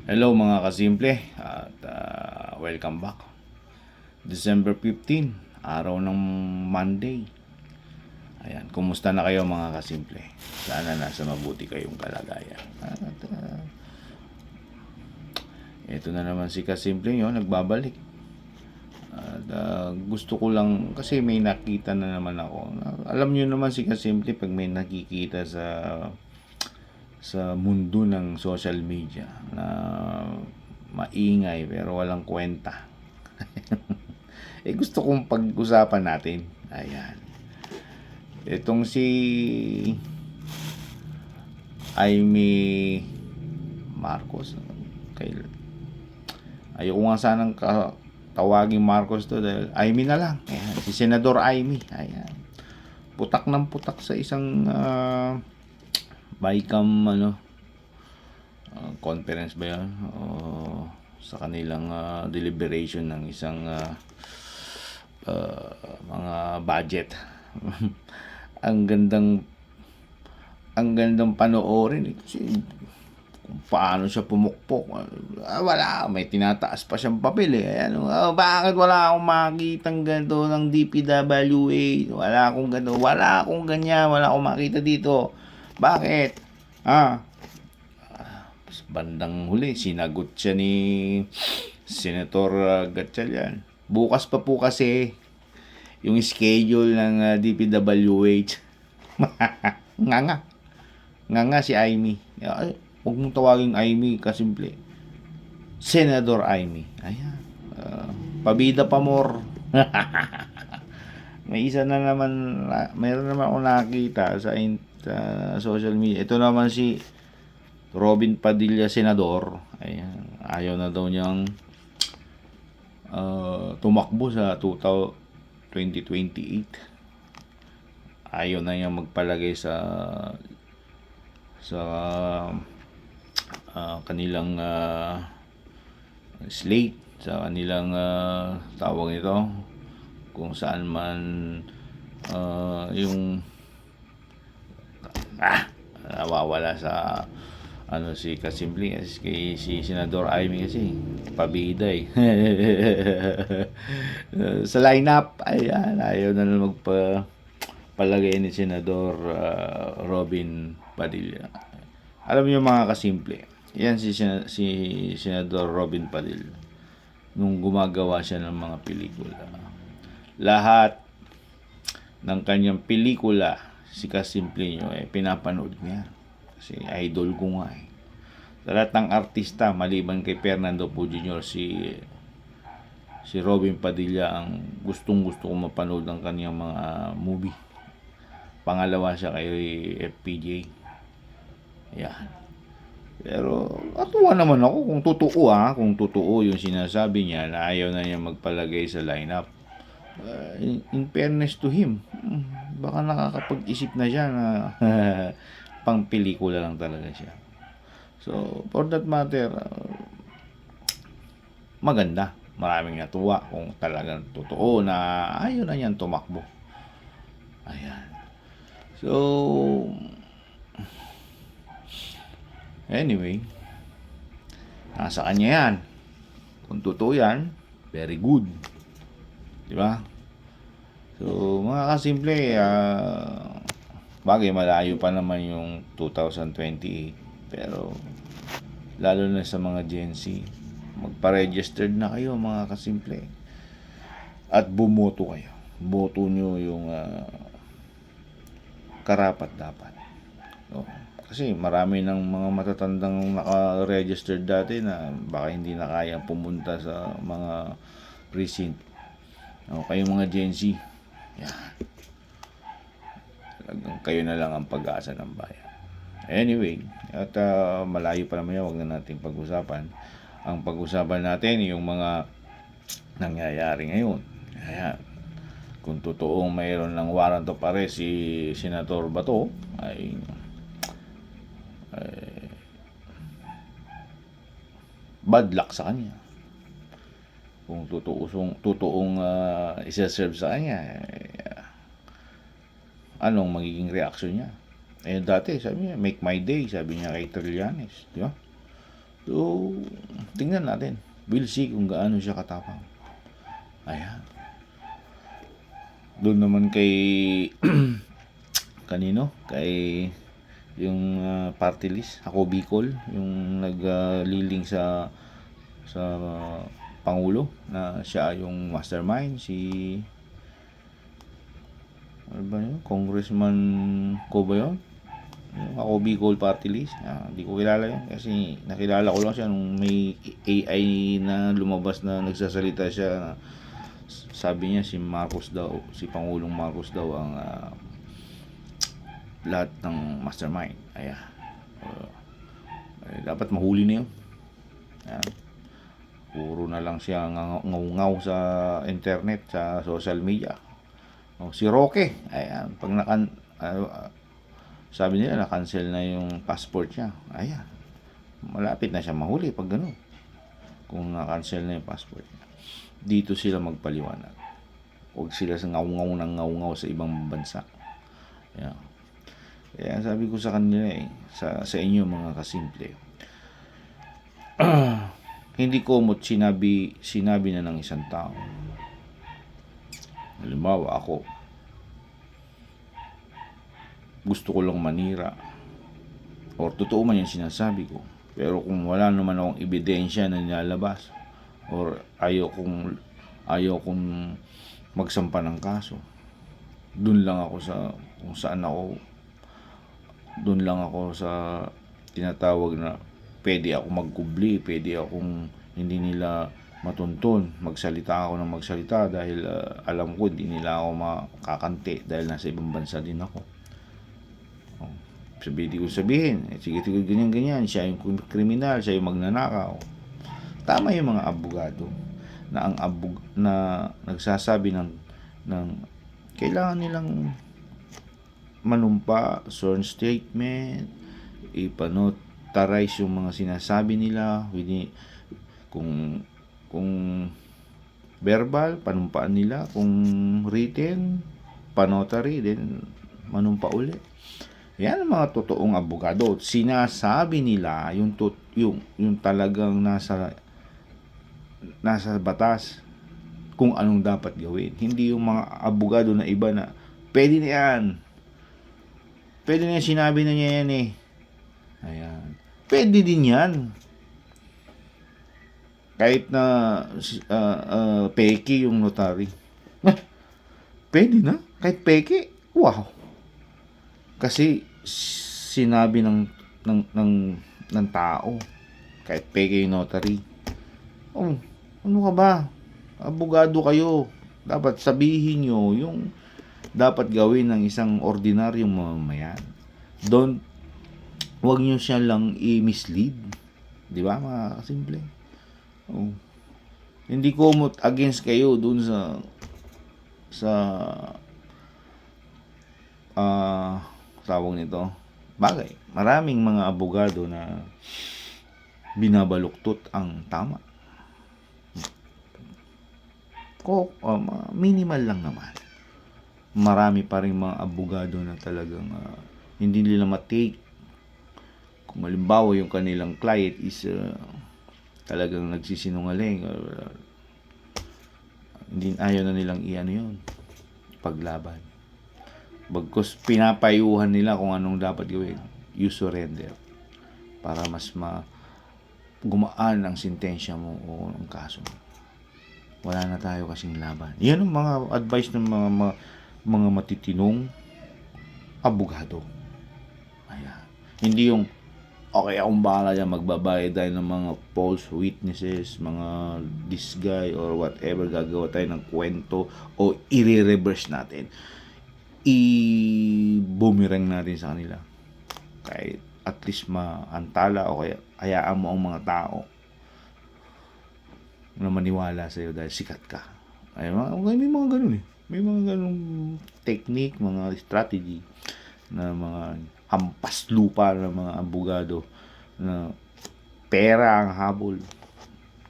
Hello mga kasimple at welcome back. December 15, araw ng Monday. Ayan, kumusta na kayo mga kasimple? Sana nasa mabuti kayong kalagayan. At ito na naman si kasimple nyo, nagbabalik. At gusto ko lang, kasi may nakita na naman ako. Alam nyo naman si kasimple, pag may nakikita sa mundo ng social media na maingay pero walang kwenta. Gusto kong pag-usapan natin. Ayan. Itong si Amy Marcos. Ayoko nga sanang tawagin Marcos to dahil Amy na lang. Ayan. Si Senador Amy. Ayan. Putak ng putak sa isang BICAM conference ba yan? O sa kanilang deliberation ng isang mga budget. ang gandang panoorin kasi kung paano siya pumukpok. Wala, may tinataas pa siyang papel bakit wala akong makitang ganito ng DPWH? Wala akong ganito, wala akong ganyan, wala akong makita dito. Bakit? Bandang huli, sinagot siya ni Senator Gatchalian. Bukas pa po kasi yung schedule ng DPWH. Nga si Amy. Huwag mong tawagin Amy, kasimple. Senador Amy. Ayan. Pabida pa more. May isa na naman, mayroon naman ako nakita sa social media. Ito naman si Robin Padilla, senador. Ayan. Ayaw na daw niyang tumakbo sa 2028. Ayaw na niyang magpalagay sa kanilang slate, sa kanilang tawag nito, kung saan man yung nawawala sa si kasimple si Senador Amy kasi pabida sa lineup. Ayan, ayaw na magpalagay ni Senador Robin Padilla. Alam niyo mga kasimple, yan si Senador Robin Padilla, nung gumagawa siya ng mga pelikula, lahat ng kanyang pelikula, si kasimple nyo pinapanood niya kasi idol ko nga sa lahat ng artista maliban kay Fernando Poe Jr. si Robin Padilla ang gustong gusto ko mapanood ng kanyang mga movie. Pangalawa siya kay FPJ. Yan. Pero atuwa naman ako kung totoo yung sinasabi niya na ayaw na niya magpalagay sa lineup. In fairness to him, baka nakakapag-isip na siya na pang pelikula lang talaga siya. So, for that matter, maganda. Maraming natuwa kung talagang totoo na ayaw na niyan tumakbo. Ayan. So, anyway, nasa kanya yan. Kung totoo yan, very good. Diba? So, mga kasimple, bagay malayo pa naman yung 2028. Pero, lalo na sa mga Gen Z, magpa-registered na kayo mga kasimple. At bumoto kayo. Boto nyo yung karapat dapat. So, kasi marami ng mga matatandang naka-registered dati na baka hindi na kaya pumunta sa mga precinct. Kayo mga Gen Z, yan. Kayo na lang ang pag-asa ng bayan. Anyway, at malayo pa naman yan, huwag na natin pag-usapan. Ang pag-usapan natin yung mga nangyayari ngayon. Ayan. Kung totoong mayroon ng warrant of arrest si Senator Bato, ay bad luck sa kanya. Kung totoong isa-serve sa kanya, anong magiging reaction niya? Dati sabi niya, make my day, sabi niya kay Trillanes, di ba? So, tingnan natin. We'll see kung gaano siya katapang. Ayan. Doon naman kay kanino? Kay yung party list, ako Bicol, yung nagliling sa Pangulo na siya yung mastermind, si ano ba yun? Congressman ko ba yun? Yung ako Bicol party list. Hindi ko kilala yun kasi nakilala ko lang siya nung may AI na lumabas na nagsasalita siya na sabi niya si Marcos daw, si Pangulong Marcos daw ang lahat ng mastermind. Ayan. Dapat mahuli na yun. Ayan. Puro na lang siya ngaw-ngaw sa internet, sa social media. Si Roque, ayan, pag sabi nila na-cancel na yung passport niya. Ayan. Malapit na siya mahuli pag gano'n. Kung na-cancel na yung passport niya. Dito sila magpaliwanag. Huwag sila sa ngaw-ngaw ng ngaw-ngaw sa ibang bansa. Ayan. Kaya sabi ko sa kanila sa inyo mga kasimple, hindi komot sinabi na ng isang tao. Halimbawa ako, gusto ko lang manira, or totoo man yung sinasabi ko, pero kung wala naman akong ebidensya na nilalabas, or ayaw kong magsampa ng kaso, dun lang ako sa kung saan ako, dun lang ako sa tinatawag na pwede ako magkubli, pwede akong hindi nila matuntun, magsalita ako ng magsalita dahil alam ko hindi nila ako makakante dahil nasa ibang bansa din ako. Sabihin, sige ganyan, siya yung kriminal, siya yung magnanakaw. Tama yung mga abogado na na nagsasabi ng kailangan nilang manumpa, sworn statement, ipanotarize yung mga sinasabi nila, kung verbal, panumpaan nila, kung written, panotary, then manumpa ulit. Yan ang mga totoong abogado. Sinasabi nila yung talagang nasa batas kung anong dapat gawin. Hindi yung mga abogado na iba na pwede na yan. Pwede na yan, sinabi na niya yan eh. Ayan. Pwede din yan. Kahit na peki yung notary. Pwede na? Kahit peki? Wow. Kasi sinabi ng tao, kahit peki yung notary. Oh, ano ka ba? Abogado kayo. Dapat sabihin nyo yung dapat gawin ng isang ordinaryong mamamayan. Wag nyo siya lang i-mislead. Di ba, mga kasimple? Oh. Hindi ko against kayo dun sa tawag nito. Bagay, maraming mga abogado na binabaluktot ang tama. Minimal lang naman. Marami pa rin mga abogado na talagang hindi nila matake. Kung halimbawa yung kanilang client is talagang nagsisinungaling, hindi ayaw na nilang yun, paglaban. Bagkus pinapayuhan nila kung anong dapat gawin. You surrender para mas gumaan ang sentensya mo o ang kaso mo. Wala na tayo kasing laban. Yan ang mga advice ng mga matitinong abogado. Ayan. Hindi yung okay, akong bahala dyan, magbabayad tayo ng mga false witnesses, mga this guy or whatever, gagawa tayo ng kwento o i-reverse natin. I-boomerang natin sa kanila. Kahit at least maantala o kaya hayaan mo ang mga tao na maniwala sa'yo dahil sikat ka. May mga ganun eh. May mga ganung technique, mga strategy na mga hampas lupa ng mga abogado na pera ang habol.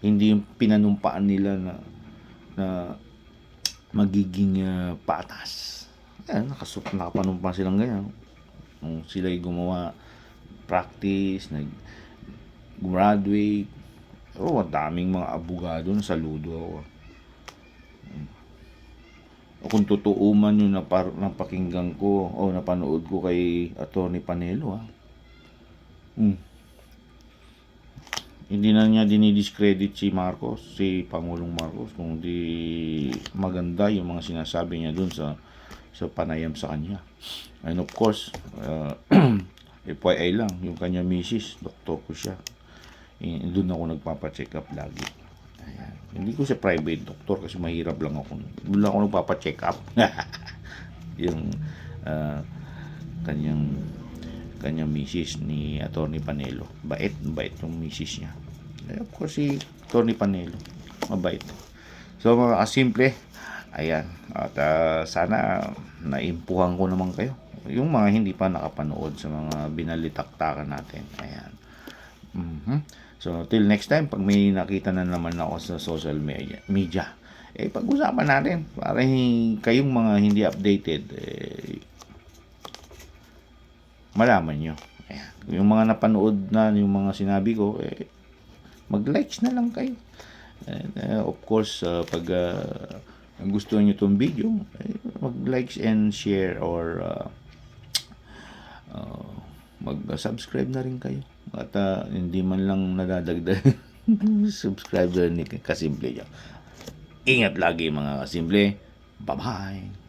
Hindi yung pinanumpaan nila na magiging patas. Ayan, nakapanumpa silang ganyan. Nung sila'y gumawa, practice, graduate. Oh, ang daming mga abogado na saludo ako. O kung totoo man yung napakinggan ko o napanood ko kay Attorney Panelo, hindi na niya dinidiscredit si Marcos, si Pangulong Marcos, kung di maganda yung mga sinasabi niya dun sa panayam sa kanya. And of course, FYI lang, yung kanya misis, doktor ko siya. Doon ako nagpapacheck up lagi. Ayan. Hindi ko siya private doctor kasi mahirap lang ako. Doon lang ako nagpapacheck up. Yung kanyang misis ni Attorney Panelo. Bait yung misis niya. Of course, si Attorney Panelo, mabait. So, mga kasimple, ayan. At sana naimpuhan ko naman kayo. Yung mga hindi pa nakapanood sa mga binalitaktakan natin. Ayan. So, till next time, pag may nakita na naman ako sa social media, pag-usapan natin para kayong mga hindi updated, malaman nyo. Ayan. Yung mga napanood na, yung mga sinabi ko, mag-likes na lang kayo. And, of course, pag gusto nyo itong video, mag-likes and share or mag-subscribe na rin kayo. At hindi man lang nadadagdag subscriber ni Kasimple. Ingat lagi mga kasimple. Bye-bye.